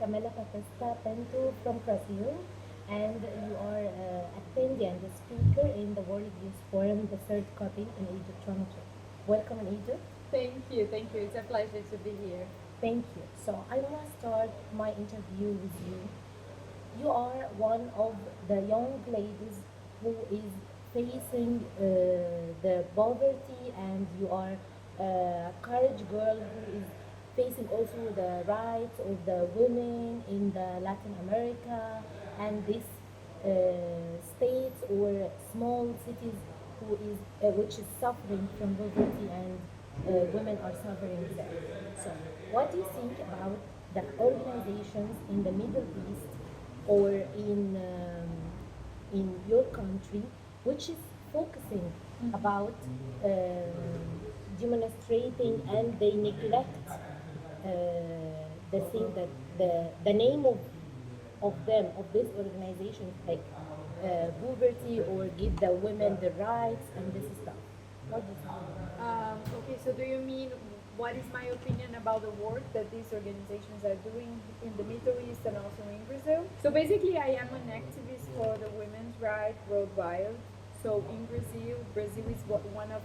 Kaamelia Bاتيستا from Brazil, and you are attending and a speaker in the World Youth Forum, the third copy in Egypt 22. Welcome in Egypt. Thank you, thank you. It's a pleasure to be here. Thank you. So I want to start my interview with you. You are one of the young ladies who is facing the poverty, and you are a courage girl who is facing also the rights of the women in the Latin America and these states or small cities who is which is suffering from poverty, and women are suffering there. So, what do you think about the organizations in the Middle East or in your country, which is focusing about demonstrating, and they neglect the thing that the name of them of this organization, like poverty, or give the women the rights and this stuff. What do you think? Okay, so do you mean what is my opinion about the work that these organizations are doing in the Middle East and also in Brazil? So basically, I am an activist for the women's rights worldwide. So in Brazil, Brazil is one of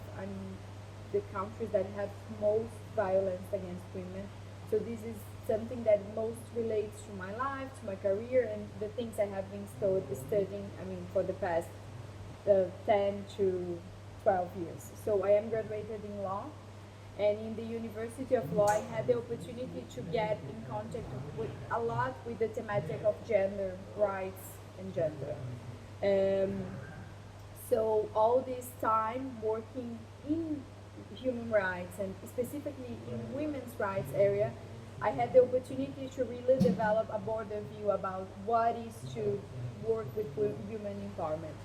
the countries that have most violence against women. So this is something that most relates to my life, to my career, and the things I have been studying. I mean, for the past 10 to 12 years. So I am graduated in law, and in the University of Law, I had the opportunity to get in contact with a lot with the thematic of gender rights and gender. So all this time working in human rights and specifically in women's rights area, I had the opportunity to really develop a broader view about what is to work with women empowerment.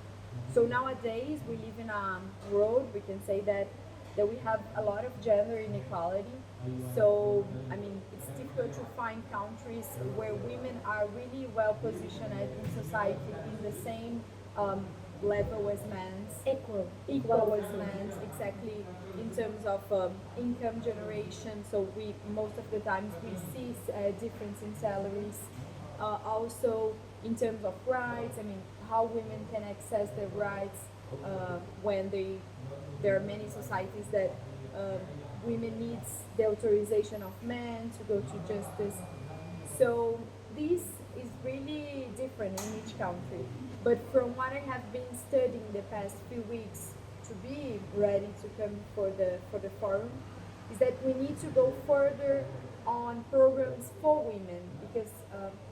So nowadays we live in a world, we can say that we have a lot of gender inequality. So I mean, it's difficult to find countries where women are really well positioned in society in the same level as men's, equal as men's, exactly, in terms of income generation. So we most of the times we see difference in salaries. Also in terms of rights, I mean, how women can access their rights when there are many societies that women needs the authorization of men to go to justice. So this is really different in each country. But from what I have been studying the past few weeks to be ready to come for the forum, is that we need to go further on programs for women, because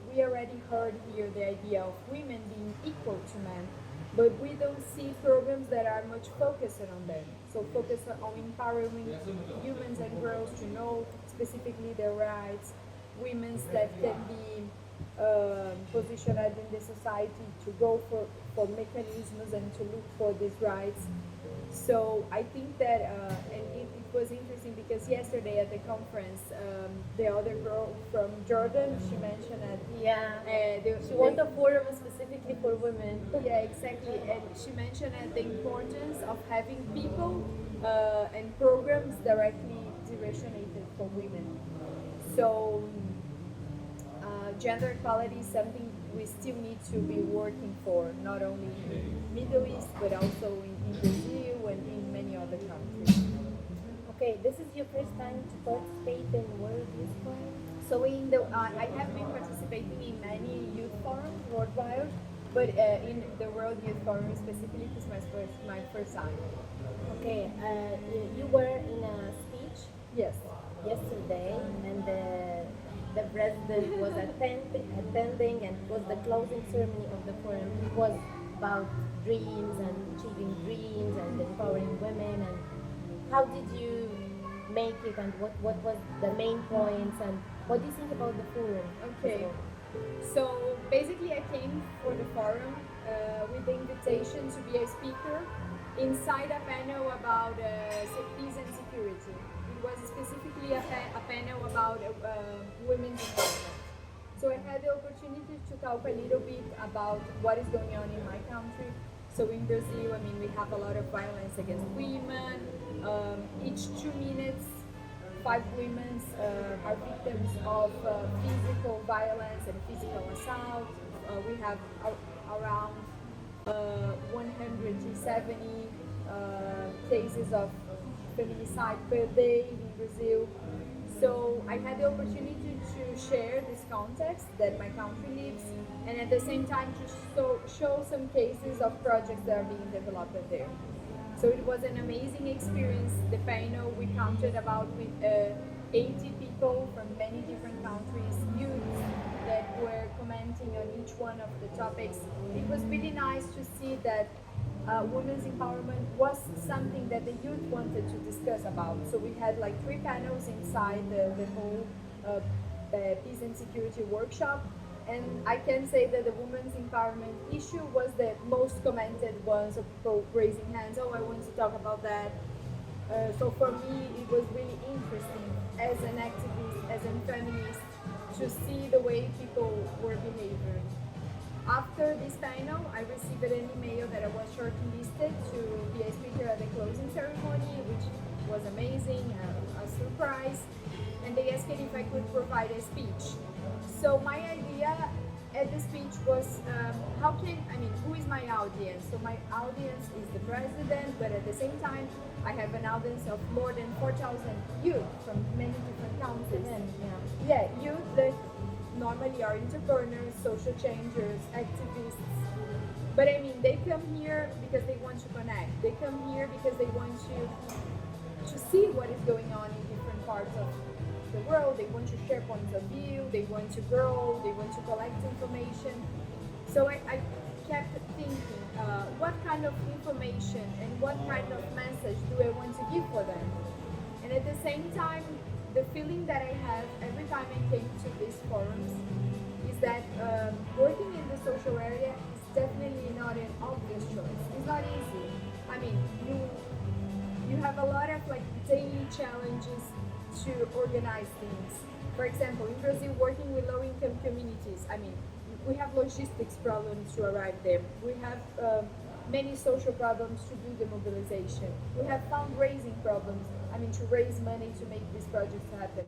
we already heard here the idea of women being equal to men, but we don't see programs that are much focused on them. So focus on empowering humans and girls to know specifically their rights, women that can be positioned in the society to go for mechanisms and to look for these rights. So I think that, and it was interesting because yesterday at the conference, the other girl from Jordan, she mentioned that She wants a forum specifically for women. yeah, exactly, and she mentioned the importance of having people and programs directly directionated for women. So gender equality is something we still need to be working for, not only in Middle East but also in Brazil and in many other countries. Okay, this is your first time to participate in World Youth Forum? So I have been participating in many youth forums worldwide, but in the World Youth Forum specifically, this is my first time. Okay, you were in a speech Yes. yesterday, and the president was attending, and it was the closing ceremony of the forum. It was about dreams and achieving dreams and empowering women. And how did you make it, and what was the main points, and what do you think about the forum? Okay. So basically, I came for the forum with the invitation to be a speaker inside a panel about peace and security. It was specifically a panel about women's empowerment. So I had the opportunity to talk a little bit about what is going on in my country. So in Brazil, we have a lot of violence against women. Each 2 minutes, 5 women are victims of physical violence and physical assault. We have around 170 cases of feminicide per day in Brazil. So I had the opportunity to share this context that my country lives, and at the same time to show some cases of projects that are being developed there. So it was an amazing experience. The panel, we counted about 80 people from many different countries, youths that were commenting on each one of the topics. It was really nice to see that women's empowerment was something that the youth wanted to discuss about. So we had like 3 panels inside the whole peace and security workshop. And I can say that the women's empowerment issue was the most commented one, so people raising hands, oh, I want to talk about that. So for me, it was really interesting as an activist, as a feminist, to see the way people were behaving. After this panel, I received an email that I was shortlisted to be a speaker at the closing ceremony, which was amazing, a surprise. And they asked if I could provide a speech. So my idea at the speech was, who is my audience? So my audience is the president, but at the same time, I have an audience of more than 4,000 youth from many different countries. Yeah, youth that normally are entrepreneurs, social changers, activists. But I mean, they come here because they want to connect. They come here because they want to see what is going on in different parts of the world. They want to share points of view, they want to grow, they want to collect information. So I kept thinking, what kind of information and what kind of message do I want to give for them? And at the same time, the feeling that I have every time I came to these forums is that working in the social area is definitely not an obvious choice. It's not easy. I mean, you have a lot of like daily challenges to organize things. For example, in Brazil, working with low-income communities, I mean, we have logistics problems to arrive there. We have many social problems to do the mobilization. We have fundraising problems, to raise money to make these projects happen.